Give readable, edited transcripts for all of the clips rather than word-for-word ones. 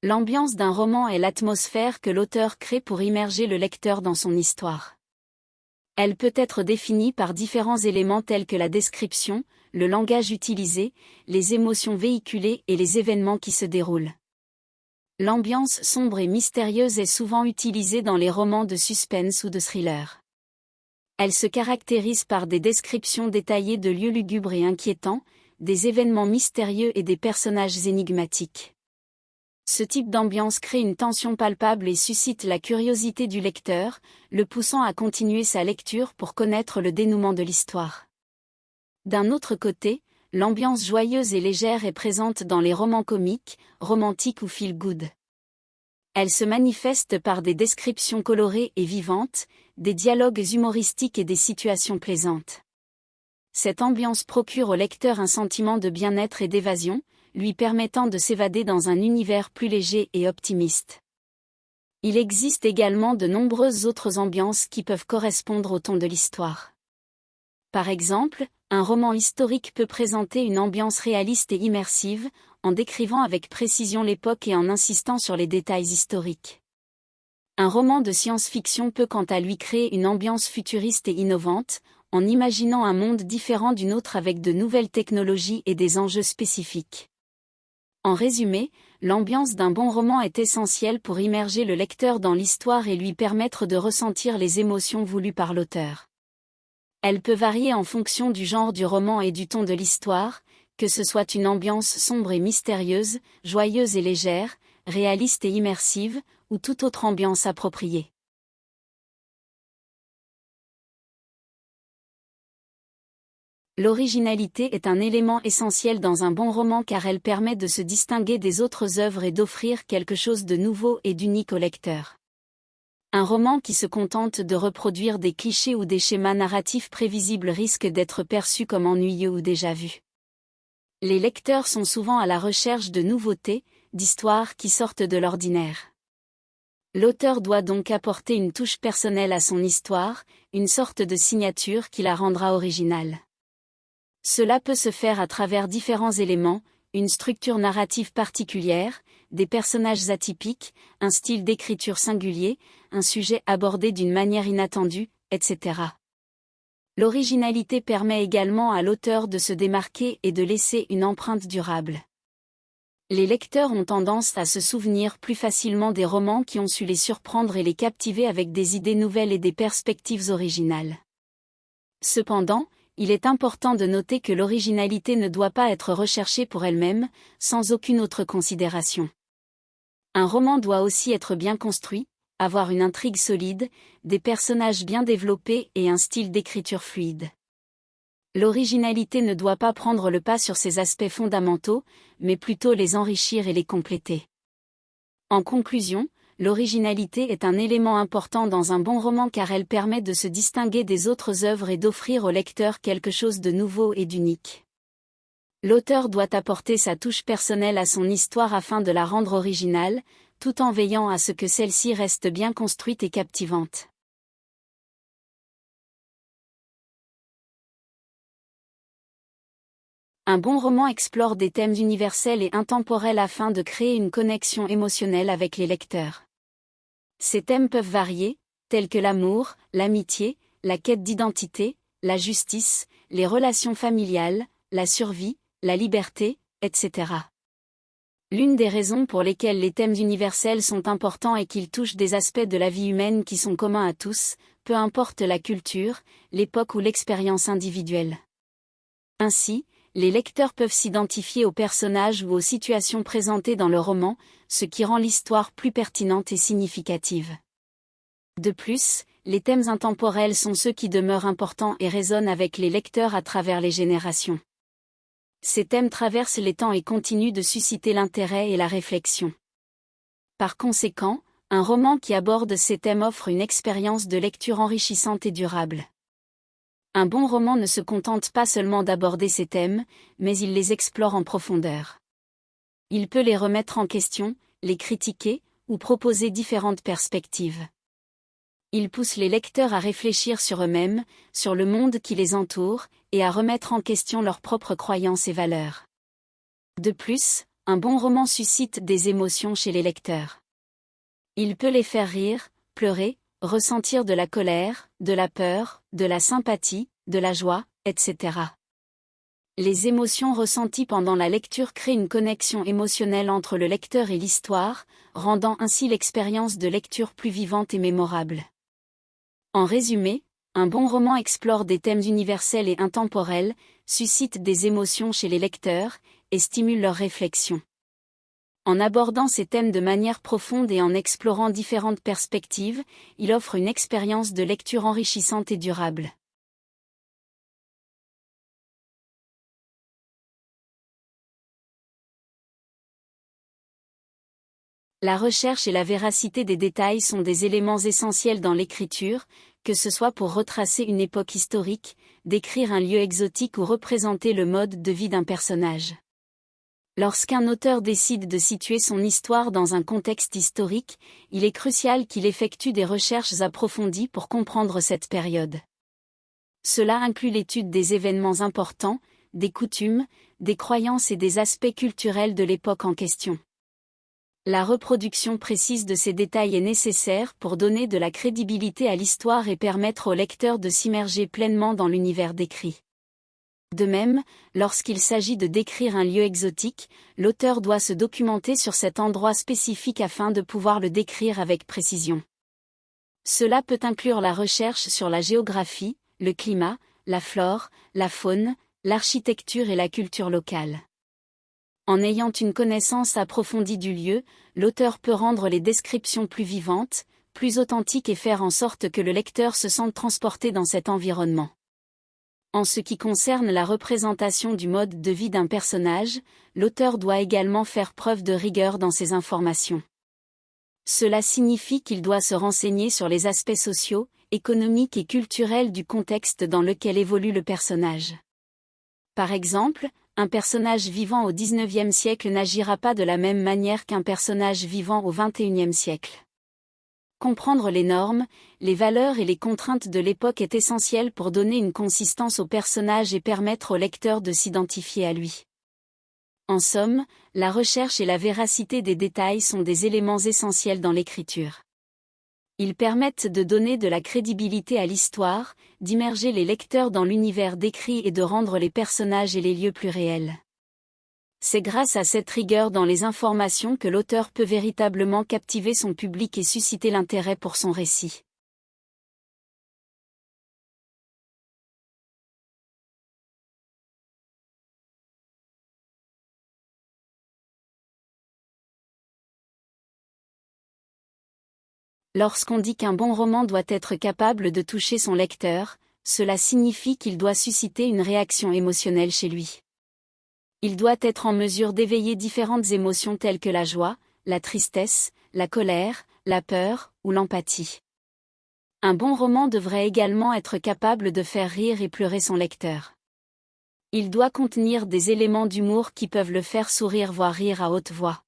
L'ambiance d'un roman est l'atmosphère que l'auteur crée pour immerger le lecteur dans son histoire. Elle peut être définie par différents éléments tels que la description, le langage utilisé, les émotions véhiculées et les événements qui se déroulent. L'ambiance sombre et mystérieuse est souvent utilisée dans les romans de suspense ou de thriller. Elle se caractérise par des descriptions détaillées de lieux lugubres et inquiétants, des événements mystérieux et des personnages énigmatiques. Ce type d'ambiance crée une tension palpable et suscite la curiosité du lecteur, le poussant à continuer sa lecture pour connaître le dénouement de l'histoire. D'un autre côté, l'ambiance joyeuse et légère est présente dans les romans comiques, romantiques ou feel-good. Elle se manifeste par des descriptions colorées et vivantes, des dialogues humoristiques et des situations plaisantes. Cette ambiance procure au lecteur un sentiment de bien-être et d'évasion, lui permettant de s'évader dans un univers plus léger et optimiste. Il existe également de nombreuses autres ambiances qui peuvent correspondre au ton de l'histoire. Par exemple, un roman historique peut présenter une ambiance réaliste et immersive, en décrivant avec précision l'époque et en insistant sur les détails historiques. Un roman de science-fiction peut quant à lui créer une ambiance futuriste et innovante, en imaginant un monde différent d'une autre avec de nouvelles technologies et des enjeux spécifiques. En résumé, l'ambiance d'un bon roman est essentielle pour immerger le lecteur dans l'histoire et lui permettre de ressentir les émotions voulues par l'auteur. Elle peut varier en fonction du genre du roman et du ton de l'histoire, que ce soit une ambiance sombre et mystérieuse, joyeuse et légère, réaliste et immersive, ou toute autre ambiance appropriée. L'originalité est un élément essentiel dans un bon roman car elle permet de se distinguer des autres œuvres et d'offrir quelque chose de nouveau et d'unique au lecteur. Un roman qui se contente de reproduire des clichés ou des schémas narratifs prévisibles risque d'être perçu comme ennuyeux ou déjà vu. Les lecteurs sont souvent à la recherche de nouveautés, d'histoires qui sortent de l'ordinaire. L'auteur doit donc apporter une touche personnelle à son histoire, une sorte de signature qui la rendra originale. Cela peut se faire à travers différents éléments, une structure narrative particulière, des personnages atypiques, un style d'écriture singulier, un sujet abordé d'une manière inattendue, etc. L'originalité permet également à l'auteur de se démarquer et de laisser une empreinte durable. Les lecteurs ont tendance à se souvenir plus facilement des romans qui ont su les surprendre et les captiver avec des idées nouvelles et des perspectives originales. Cependant, il est important de noter que l'originalité ne doit pas être recherchée pour elle-même, sans aucune autre considération. Un roman doit aussi être bien construit, avoir une intrigue solide, des personnages bien développés et un style d'écriture fluide. L'originalité ne doit pas prendre le pas sur ces aspects fondamentaux, mais plutôt les enrichir et les compléter. En conclusion, l'originalité est un élément important dans un bon roman car elle permet de se distinguer des autres œuvres et d'offrir au lecteur quelque chose de nouveau et d'unique. L'auteur doit apporter sa touche personnelle à son histoire afin de la rendre originale, tout en veillant à ce que celle-ci reste bien construite et captivante. Un bon roman explore des thèmes universels et intemporels afin de créer une connexion émotionnelle avec les lecteurs. Ces thèmes peuvent varier, tels que l'amour, l'amitié, la quête d'identité, la justice, les relations familiales, la survie, la liberté, etc. L'une des raisons pour lesquelles les thèmes universels sont importants est qu'ils touchent des aspects de la vie humaine qui sont communs à tous, peu importe la culture, l'époque ou l'expérience individuelle. Ainsi, les lecteurs peuvent s'identifier aux personnages ou aux situations présentées dans le roman, ce qui rend l'histoire plus pertinente et significative. De plus, les thèmes intemporels sont ceux qui demeurent importants et résonnent avec les lecteurs à travers les générations. Ces thèmes traversent les temps et continuent de susciter l'intérêt et la réflexion. Par conséquent, un roman qui aborde ces thèmes offre une expérience de lecture enrichissante et durable. Un bon roman ne se contente pas seulement d'aborder ces thèmes, mais il les explore en profondeur. Il peut les remettre en question, les critiquer, ou proposer différentes perspectives. Il pousse les lecteurs à réfléchir sur eux-mêmes, sur le monde qui les entoure, et à remettre en question leurs propres croyances et valeurs. De plus, un bon roman suscite des émotions chez les lecteurs. Il peut les faire rire, pleurer, ressentir de la colère, de la peur, de la sympathie, de la joie, etc. Les émotions ressenties pendant la lecture créent une connexion émotionnelle entre le lecteur et l'histoire, rendant ainsi l'expérience de lecture plus vivante et mémorable. En résumé, un bon roman explore des thèmes universels et intemporels, suscite des émotions chez les lecteurs, et stimule leur réflexion. En abordant ces thèmes de manière profonde et en explorant différentes perspectives, il offre une expérience de lecture enrichissante et durable. La recherche et la véracité des détails sont des éléments essentiels dans l'écriture, que ce soit pour retracer une époque historique, décrire un lieu exotique ou représenter le mode de vie d'un personnage. Lorsqu'un auteur décide de situer son histoire dans un contexte historique, il est crucial qu'il effectue des recherches approfondies pour comprendre cette période. Cela inclut l'étude des événements importants, des coutumes, des croyances et des aspects culturels de l'époque en question. La reproduction précise de ces détails est nécessaire pour donner de la crédibilité à l'histoire et permettre au lecteur de s'immerger pleinement dans l'univers décrit. De même, lorsqu'il s'agit de décrire un lieu exotique, l'auteur doit se documenter sur cet endroit spécifique afin de pouvoir le décrire avec précision. Cela peut inclure la recherche sur la géographie, le climat, la flore, la faune, l'architecture et la culture locale. En ayant une connaissance approfondie du lieu, l'auteur peut rendre les descriptions plus vivantes, plus authentiques et faire en sorte que le lecteur se sente transporté dans cet environnement. En ce qui concerne la représentation du mode de vie d'un personnage, l'auteur doit également faire preuve de rigueur dans ses informations. Cela signifie qu'il doit se renseigner sur les aspects sociaux, économiques et culturels du contexte dans lequel évolue le personnage. Par exemple, un personnage vivant au XIXe siècle n'agira pas de la même manière qu'un personnage vivant au XXIe siècle. Comprendre les normes, les valeurs et les contraintes de l'époque est essentiel pour donner une consistance au personnage et permettre au lecteur de s'identifier à lui. En somme, la recherche et la véracité des détails sont des éléments essentiels dans l'écriture. Ils permettent de donner de la crédibilité à l'histoire, d'immerger les lecteurs dans l'univers décrit et de rendre les personnages et les lieux plus réels. C'est grâce à cette rigueur dans les informations que l'auteur peut véritablement captiver son public et susciter l'intérêt pour son récit. Lorsqu'on dit qu'un bon roman doit être capable de toucher son lecteur, cela signifie qu'il doit susciter une réaction émotionnelle chez lui. Il doit être en mesure d'éveiller différentes émotions telles que la joie, la tristesse, la colère, la peur ou l'empathie. Un bon roman devrait également être capable de faire rire et pleurer son lecteur. Il doit contenir des éléments d'humour qui peuvent le faire sourire voire rire à haute voix.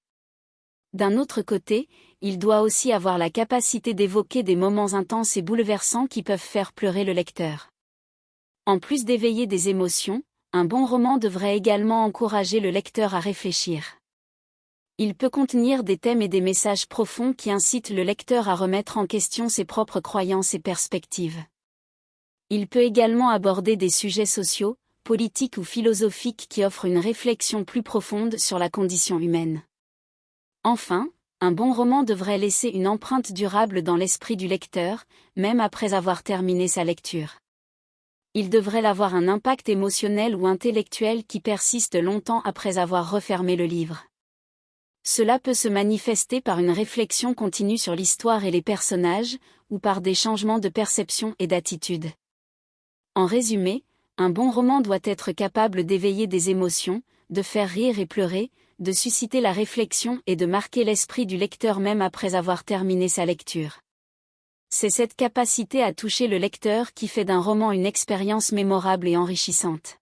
D'un autre côté, il doit aussi avoir la capacité d'évoquer des moments intenses et bouleversants qui peuvent faire pleurer le lecteur. En plus d'éveiller des émotions, un bon roman devrait également encourager le lecteur à réfléchir. Il peut contenir des thèmes et des messages profonds qui incitent le lecteur à remettre en question ses propres croyances et perspectives. Il peut également aborder des sujets sociaux, politiques ou philosophiques qui offrent une réflexion plus profonde sur la condition humaine. Enfin, un bon roman devrait laisser une empreinte durable dans l'esprit du lecteur, même après avoir terminé sa lecture. Il devrait avoir un impact émotionnel ou intellectuel qui persiste longtemps après avoir refermé le livre. Cela peut se manifester par une réflexion continue sur l'histoire et les personnages, ou par des changements de perception et d'attitude. En résumé, un bon roman doit être capable d'éveiller des émotions, de faire rire et pleurer, de susciter la réflexion et de marquer l'esprit du lecteur même après avoir terminé sa lecture. C'est cette capacité à toucher le lecteur qui fait d'un roman une expérience mémorable et enrichissante.